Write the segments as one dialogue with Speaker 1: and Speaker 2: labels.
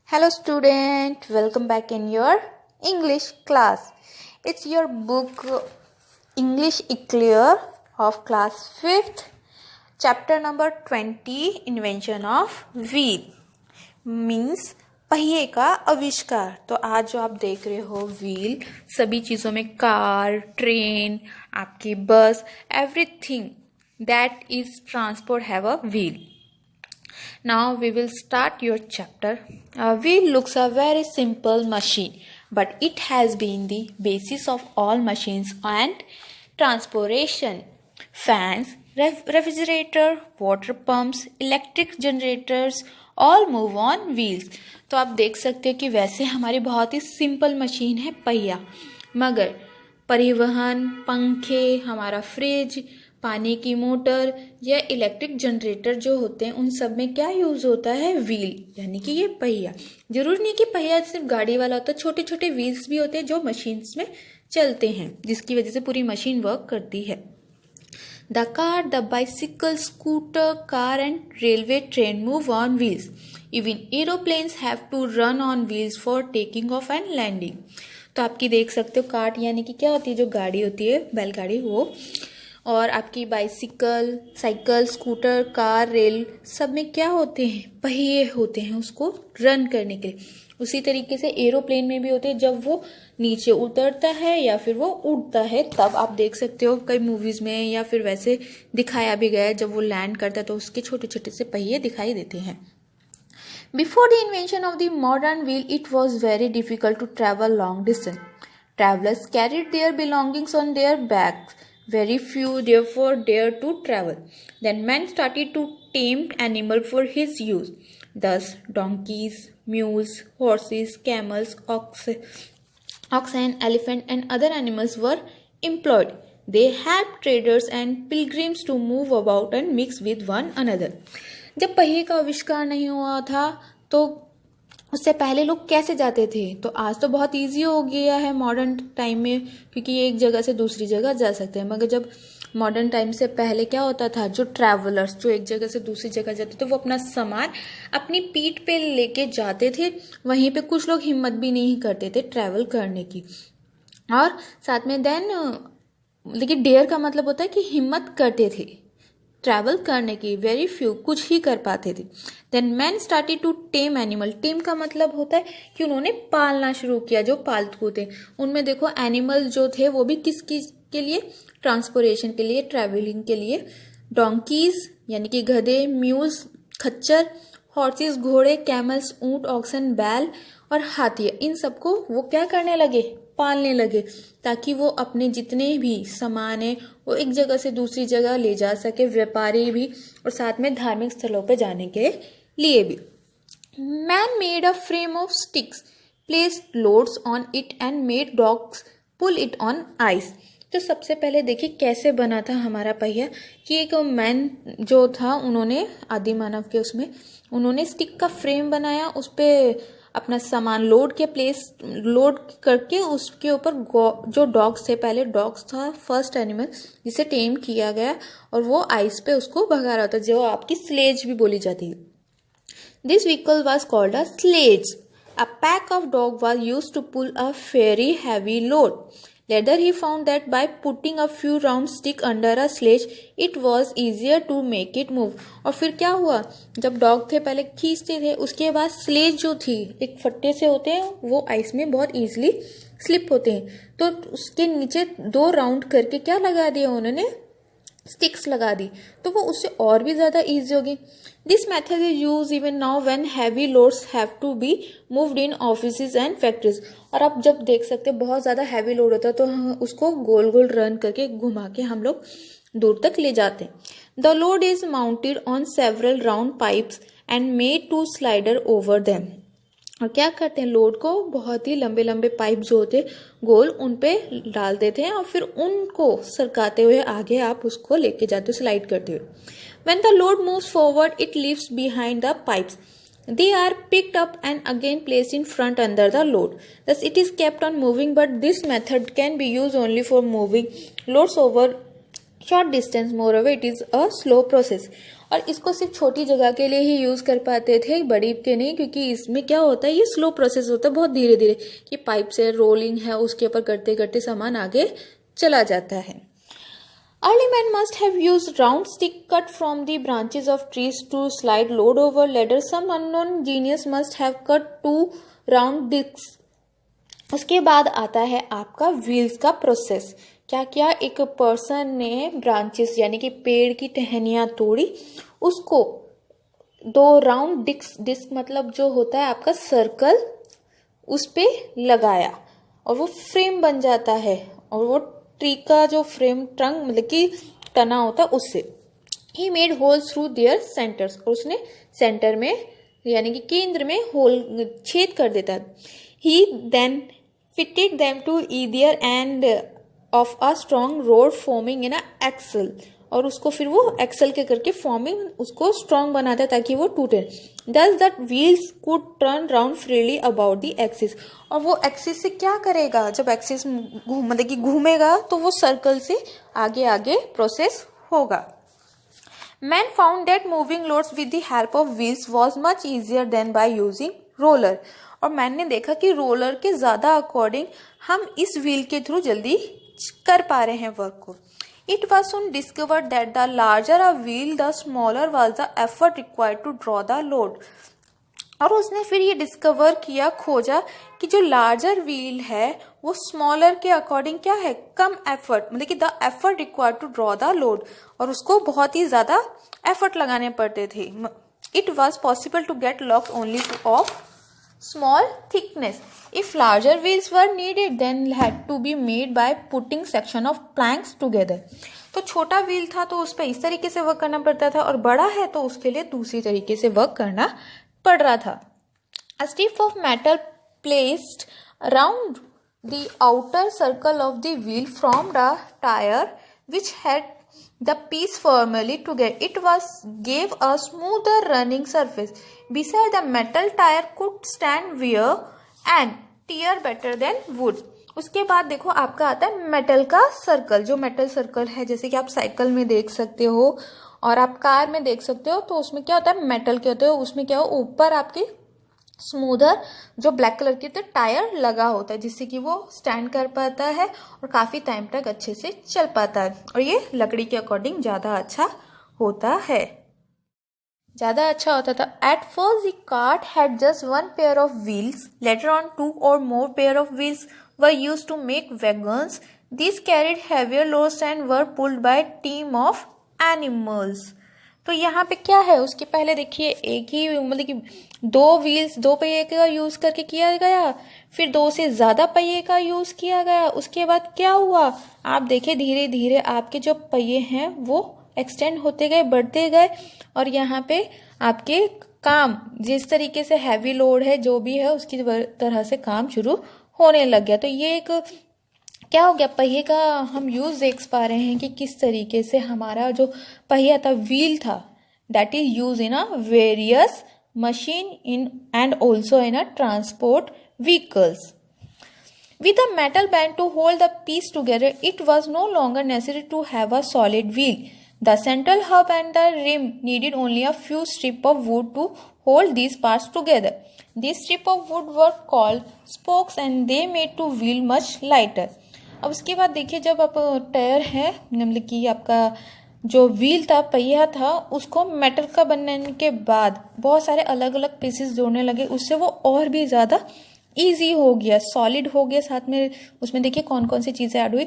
Speaker 1: Hello student, welcome back in your English class. It's your book English Clear of class 5th, chapter number 20, invention of wheel means पहिए का आविष्कार। तो आज जो आप देख रहे हो व्हील, सभी चीज़ों में कार, ट्रेन, आपकी बस, everything that is transport have a wheel. Now we will start your chapter. Wheel looks a very simple machine, but it has been the basis of all machines and transportation. Fans, refrigerator, water pumps, electric generators all move on wheels. तो आप देख सकते हो कि वैसे हमारी बहुत ही simple machine है पहिया, मगर परिवहन, पंखे, हमारा फ्रिज, पानी की मोटर या इलेक्ट्रिक जनरेटर जो होते हैं उन सब में क्या यूज़ होता है? व्हील, यानी कि ये पहिया। जरूर नहीं कि पहिया सिर्फ गाड़ी वाला होता है, छोटे छोटे व्हील्स भी होते हैं जो मशीन्स में चलते हैं, जिसकी वजह से पूरी मशीन वर्क करती है। The car, the bicycle, scooter, car and railway train move on wheels. Even aeroplanes have to run on wheels for taking off and landing. तो आपकी देख सकते हो कार्ट यानी कि क्या होती है? जो गाड़ी होती है, बैलगाड़ी, वो। और आपकी bicycle, cycle, scooter, car, rail, सब में क्या होते हैं? पहिए होते हैं उसको रन करने के लिए। उसी तरीके से एरोप्लेन में भी होते हैं, जब वो नीचे उतरता है या फिर वो उड़ता है, तब आप देख सकते हो कई मूवीज में या फिर वैसे दिखाया भी गया है, जब वो लैंड करता है तो उसके छोटे छोटे से पहिए दिखाई देते हैं। Before the invention of the modern wheel, it was very difficult to travel long distance. Travelers carried their belongings on their backs. Very few therefore dared to travel. Then man started to tame animals for his use. Thus donkeys, mules, horses, camels, oxen, elephant and other animals were employed. They helped traders and pilgrims to move about and mix with one another. जब पहिए का आविष्कार नहीं हुआ था तो उससे पहले लोग कैसे जाते थे? तो आज तो बहुत इजी हो गया है मॉडर्न टाइम में, क्योंकि एक जगह से दूसरी जगह जा सकते हैं। मगर जब मॉडर्न टाइम से पहले क्या होता था? जो ट्रैवलर्स जो एक जगह से दूसरी जगह जाते थे वो अपना सामान अपनी पीठ पे लेके जाते थे। वहीं पे कुछ लोग हिम्मत भी नहीं करते थे ट्रैवल करने की। और साथ में लेकिन डेयर का मतलब होता है कि हिम्मत करते थे ट्रैवल करने की। वेरी फ्यू, कुछ ही कर पाते थे। Then man started to tame animal. Tame का मतलब होता है कि उन्होंने पालना शुरू किया। जो पालतू थे उनमें देखो एनिमल जो थे वो भी किस के लिए? ट्रांसपोर्टेशन के लिए, ट्रैवलिंग के लिए। डोंकीज यानी कि गधे, म्यूल्स खच्चर, हॉर्सेस घोड़े, कैमल्स ऊंट, ऑक्सन बैल और हाथी, इन सबको वो क्या करने लगे? पालने लगे, ताकि वो अपने जितने भी सामान है वो एक जगह से दूसरी जगह ले जा सके, व्यापारी भी और साथ में धार्मिक स्थलों पे जाने के लिए भी। Man made a frame of sticks, placed loads on it and made dogs pull it on ice. तो सबसे पहले देखिए कैसे बना था हमारा पहिया, कि एक मैन जो था उन्होंने आदि मानव के उसमें उन्होंने स्टिक का फ्रेम बनाया, उस पर अपना सामान लोड करके उसके ऊपर जो डॉग्स थे, पहले डॉग्स था फर्स्ट एनिमल जिसे टेम किया गया, और वो आइस पे उसको भगा रहा था, जो आपकी स्लेज भी बोली जाती है। This vehicle was called a sledge. A pack of dog was use to pull a very heavy load. Later he found that by putting a few round stick under a sledge, it was easier to make it move. और फिर क्या हुआ? जब dog थे पहले खींचते थे, उसके बाद स्लेज जो थी एक फट्टे से होते हैं, वो आइस में बहुत इजीली स्लिप होते हैं, तो उसके नीचे 2 राउंड करके क्या लगा दिया उन्होंने? स्टिक्स लगा दी, तो वो उससे और भी ज़्यादा ईजी हो गई। This method is use even now when heavy loads have to be moved in offices and factories. और आप जब देख सकते हो बहुत ज़्यादा हैवी लोड होता है तो हम उसको गोल गोल रन करके घुमा के हम लोग दूर तक ले जाते हैं। The load is mounted on several round pipes and made to slider over them. और क्या करते हैं? लोड को बहुत ही लंबे लंबे पाइप जो होते गोल, उन पे डाल देते हैं और फिर उनको सरकाते हुए आगे आप उसको लेके जाते हो स्लाइड करते हुए। When the load moves forward, it leaves behind the pipes. They are picked up and again placed in front under the load. Thus it is kept on moving, but this method can be used only for moving loads over short distance. Moreover, it is a slow process. और इसको सिर्फ छोटी जगह के लिए ही use कर पाते थे, बड़ी के नहीं, क्योंकि इसमें क्या होता है, ये स्लो प्रोसेस होता है, बहुत धीरे धीरे कि पाइप से रोलिंग है उसके ऊपर करते करते सामान आगे चला जाता है. Early men must have used round stick cut from the branches of trees to slide load over ladder. Some unknown genius must have cut 2 round discs. उसके बाद आता है आपका व्हील्स का प्रोसेस. क्या क्या एक पर्सन ने ब्रांचेस यानी कि पेड़ की टहनियाँ तोड़ी, उसको 2 राउंड डिस्क मतलब जो होता है आपका सर्कल, उस पे लगाया और वो फ्रेम बन जाता है. और वो ट्री का जो फ्रेम ट्रंक मतलब कि तना होता है उससे. He made holes through their centres, और उसने सेंटर में यानी कि केंद्र में होल छेद कर देता है. He then fitted them to either end of a strong rod forming in a axle, और उसको फिर वो एक्सल के करके फॉर्मिंग उसको स्ट्रॉन्ग बनाता है ताकि वो टूटे. दस that wheels could turn round freely about the axis, और वो एक्सिस से क्या करेगा, जब एक्सिस मतलब कि घूमेगा तो वो सर्कल से आगे आगे प्रोसेस होगा. Man found that moving loads with the help of wheels was much easier than by using roller, और मैंने देखा कि रोलर के ज़्यादा अकॉर्डिंग हम इस व्हील के थ्रू जल्दी कर पा रहे हैं वर्क को. It was soon discovered that the larger a wheel, the smaller was the effort required to draw the load. और उसने फिर ये डिस्कवर किया, खोजा कि जो लार्जर व्हील है वो स्मॉलर के अकॉर्डिंग क्या है, कम एफर्ट, मतलब कि the effort required to draw the load, और उसको बहुत ही ज़्यादा एफर्ट लगाने पड़ते थे. It was possible to get logs only of small thickness. If larger wheels were needed, then had to be made by putting section of planks together. तो छोटा व्हील था तो उस पर इस तरीके से वर्क करना पड़ता था, और बड़ा है तो उसके लिए दूसरी तरीके से वर्क करना पड़ रहा था. A strip of metal placed around the outer circle of the wheel formed a tire which had the piece firmly together. It gave a smoother running surface. Besides, the metal tire could stand wear and tear better than wood. उसके बाद देखो आपका आता है metal का circle. जो metal circle है जैसे कि आप साइकिल में देख सकते हो और आप कार में देख सकते हो, तो उसमें क्या होता है, मेटल के होते हो, उसमें क्या हो, ऊपर आपकी स्मूदर जो ब्लैक कलर की टायर लगा होता है जिससे कि वो स्टैंड कर पाता है और काफ़ी टाइम तक अच्छे से चल पाता है. और ये लकड़ी के अकॉर्डिंग ज़्यादा अच्छा होता है, ज़्यादा अच्छा होता था. At first the cart had just 1 pair of wheels. Later on 2 or more pair of wheels were used to make wagons. These carried heavier loads and were pulled by team of animals. तो यहाँ पे क्या है, उसके पहले देखिए एक ही मतलब कि 2 व्हील्स 2 पहिए का यूज़ करके किया गया, फिर 2 से ज़्यादा पहिए का यूज़ किया गया. उसके बाद क्या हुआ, आप देखिए धीरे धीरे आपके जो पहिए हैं वो एक्सटेंड होते गए, बढ़ते गए, और यहाँ पे आपके काम जिस तरीके से हैवी लोड है जो भी है उसकी तरह से काम शुरू होने लग गया. तो ये एक क्या हो गया, पहिए का हम यूज़ देख पा रहे हैं कि किस तरीके से हमारा जो पहिया था, व्हील था, that is use in a various machine in and also in a transport vehicles. With a metal band to hold the piece together, it was no longer necessary to have a solid wheel. The central hub and the rim needed only a few strips of wood to hold these parts together. These strips of wood were called spokes and they made the wheel much lighter. अब उसके बाद देखिए जब आप tyre है मतलब कि आपका जो व्हील था, पहिया था, उसको मेटल का बनने के बाद बहुत सारे अलग अलग पीसेस जोड़ने लगे, उससे वो और भी ज़्यादा ईजी हो गया, सॉलिड हो गया. साथ में उसमें देखिए कौन कौन सी चीज़ें ऐड हुई.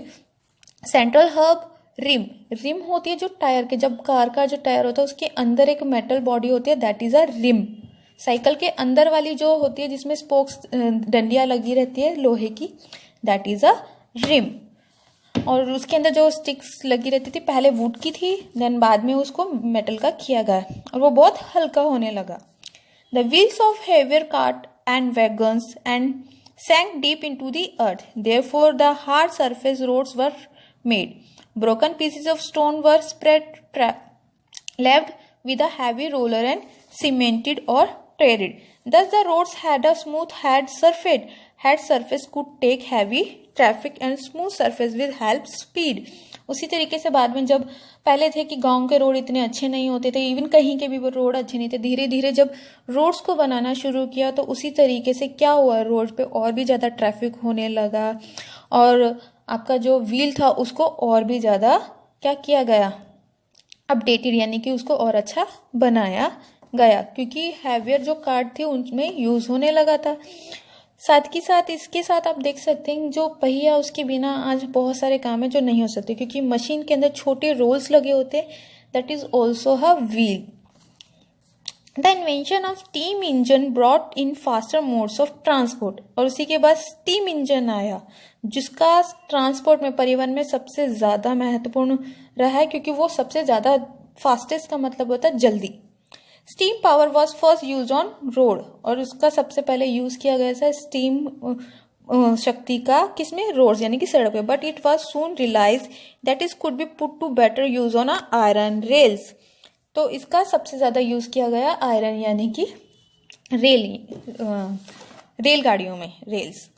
Speaker 1: सेंट्रल हब, रिम होती है जो टायर के, जब कार का जो टायर होता है उसके अंदर एक मेटल बॉडी होती है, that is a rim. Cycle के अंदर वाली जो होती है जिसमें स्पोक्स डंडियाँ लगी रहती है लोहे की, दैट इज़ अ रिम. और उसके अंदर जो स्टिक्स लगी रहती थी पहले वुड की थी, देन बाद में उसको मेटल का किया गया और वो बहुत हल्का होने लगा. The wheels of heavier cart and wagons and sank deep into the earth. Therefore, the hard surface roads were made. Broken pieces of stone were left with a heavy roller and cemented or treaded. Thus, the roads had a smooth hard surface. Hard surface could take heavy traffic and smooth surface will help speed. उसी तरीके से बाद में जब पहले थे कि गांव के रोड इतने अच्छे नहीं होते थे, इवन कहीं के भी रोड अच्छे नहीं थे, धीरे धीरे जब रोड्स को बनाना शुरू किया तो उसी तरीके से क्या हुआ, रोड पे और भी ज़्यादा ट्रैफिक होने लगा और आपका जो व्हील था उसको और भी ज़्यादा क्या किया गया, अपडेटेड, यानी कि उसको और अच्छा बनाया गया, क्योंकि हैवियर जो कार्ड थे उनमें यूज़ होने लगा था। साथ ही साथ इसके साथ आप देख सकते हैं जो पहिया, उसके बिना आज बहुत सारे काम है जो नहीं हो सकते, क्योंकि मशीन के अंदर छोटे रोल्स लगे होते हैं, that is also a wheel. The invention of steam engine brought in faster modes of transport, और उसी के बाद स्टीम इंजन आया जिसका ट्रांसपोर्ट में, परिवहन में सबसे ज़्यादा महत्वपूर्ण रहा है, क्योंकि वो सबसे ज़्यादा फास्टेस्ट का मतलब होता है जल्दी। Steam power was first use on road, और उसका सबसे पहले यूज किया गया था स्टीम शक्ति का किसमें, रोड्स यानी कि सड़क पे, but it was soon realise that is could be put to better use on iron rails. तो इसका सबसे ज्यादा यूज किया गया आयरन यानी कि रेलगाड़ियों में, रेल्स।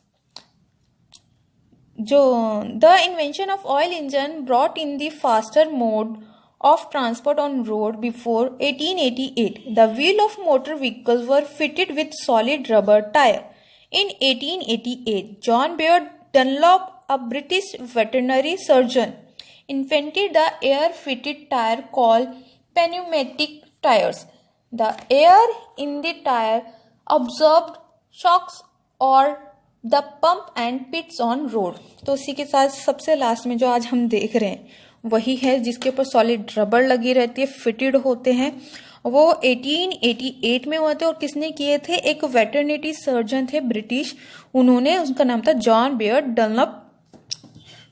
Speaker 1: जो the invention of oil engine brought in the faster mode of transport on road before 1888. The wheel of motor vehicles were fitted with solid rubber tire. In 1888, John Bayard Dunlop, a British veterinary surgeon, invented the air-fitted tire called pneumatic tires. The air in the tire absorbed shocks or the pump and pits on road. तो उसी के साथ सबसे last में जो आज हम देख रहे हैं वही है जिसके ऊपर सॉलिड रबर लगी रहती है, फिटेड होते हैं। वो 1888 में हुए थे और किसने किए थे, एक वेटरनिटी सर्जन थे ब्रिटिश, उन्होंने, उनका नाम था जॉन बेयर डनलप।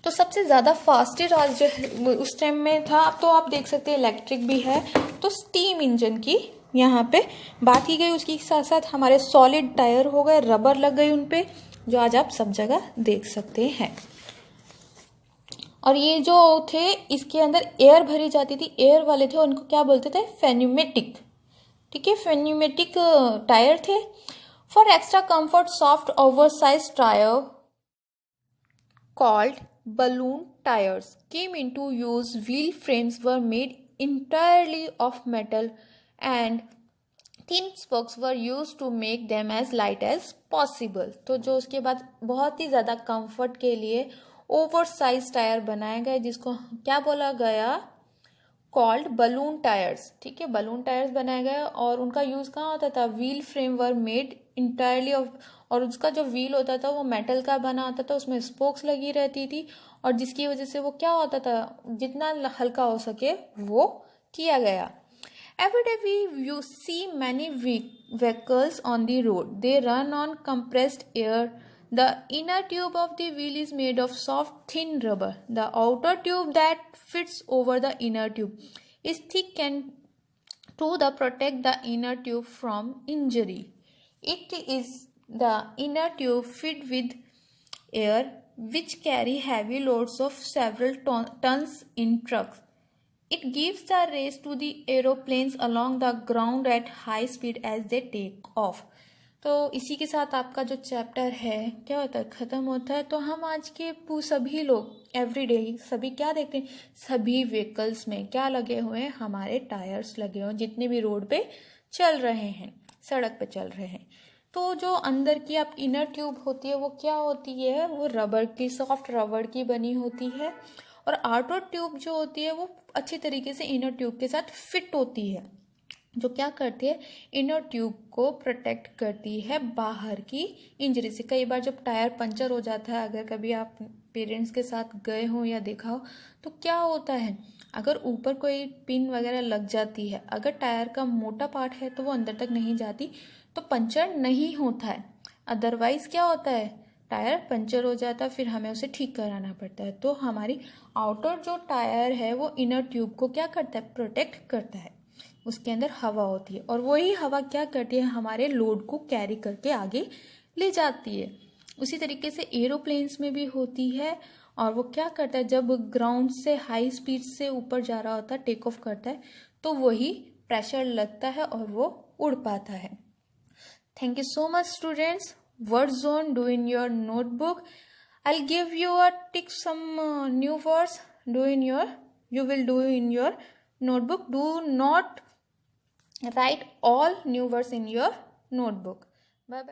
Speaker 1: तो सबसे ज़्यादा फास्टेस्ट आज जो उस टाइम में था। अब तो आप देख सकते हैं इलेक्ट्रिक भी है। तो स्टीम इंजन की यहाँ पे बात की गई, उसके साथ साथ हमारे सॉलिड टायर हो गए, रबर लग गई उन पे, जो आज आप सब जगह देख सकते हैं। और ये जो थे इसके अंदर एयर भरी जाती थी, एयर वाले थे, उनको क्या बोलते थे, फेन्यूमेटिक। ठीक है, फेन्यूमेटिक टायर थे। For extra comfort soft oversize tyre called balloon tyres came into use. Wheel frames were made entirely of metal and thin spokes were use to make them as light as possible. तो जो उसके बाद बहुत ही ज़्यादा comfort के लिए over size tyre बनाए गए, जिसको क्या बोला गया, कॉल्ड बलून टायर्स। ठीक है, बलून टायर्स बनाए गए और उनका यूज कहाँ होता था, wheel frame were made entirely of, और उसका जो व्हील होता था वो मेटल का बना होता था, उसमें स्पोक्स लगी रहती थी, और जिसकी वजह से वो क्या होता था, जितना हल्का हो सके वो किया गया। Every day you see many vehicles on the road. They run on compressed air. The inner tube of the wheel is made of soft, thin rubber. The outer tube that fits over the inner tube is thick and to protect the inner tube from injury. It is the inner tube filled with air which carry heavy loads of several tons in trucks. It gives the race to the aeroplanes along the ground at high speed as they take off. तो इसी के साथ आपका जो chapter है क्या होता है, ख़त्म होता है। तो हम आज के सभी लोग एवरीडे सभी क्या देखते हैं, सभी व्हीकल्स में क्या लगे हुए हैं, हमारे टायर्स लगे हुए हैं, जितने भी रोड पे चल रहे हैं, सड़क पे चल रहे हैं। तो जो अंदर की आप इनर ट्यूब होती है वो क्या होती है, वो रबर की, सॉफ्ट रबर की बनी होती है, और आउटर ट्यूब जो होती है वो अच्छी तरीके से इनर ट्यूब के साथ फिट होती है, जो क्या करती है, इनर ट्यूब को प्रोटेक्ट करती है बाहर की इंजरी से। कई बार जब टायर पंचर हो जाता है, अगर कभी आप पेरेंट्स के साथ गए हो या देखा हो, तो क्या होता है, अगर ऊपर कोई पिन वगैरह लग जाती है, अगर टायर का मोटा पार्ट है तो वो अंदर तक नहीं जाती, तो पंचर नहीं होता है। अदरवाइज क्या होता है, टायर पंचर हो जाता है, फिर हमें उसे ठीक कराना पड़ता है। तो हमारी आउटर जो टायर है वो इनर ट्यूब को क्या करता है, प्रोटेक्ट करता है। उसके अंदर हवा होती है और वही हवा क्या करती है, हमारे लोड को कैरी करके आगे ले जाती है। उसी तरीके से एरोप्लेन्स में भी होती है, और वो क्या करता है, जब ग्राउंड से हाई स्पीड से ऊपर जा रहा होता है, टेक ऑफ करता है, तो वही प्रेशर लगता है और वो उड़ पाता है। Thank you so much students. Word zone, do in your notebook. I'll give you a tick some new words. do in your notebook. Do not write all new words in your notebook. Bye bye.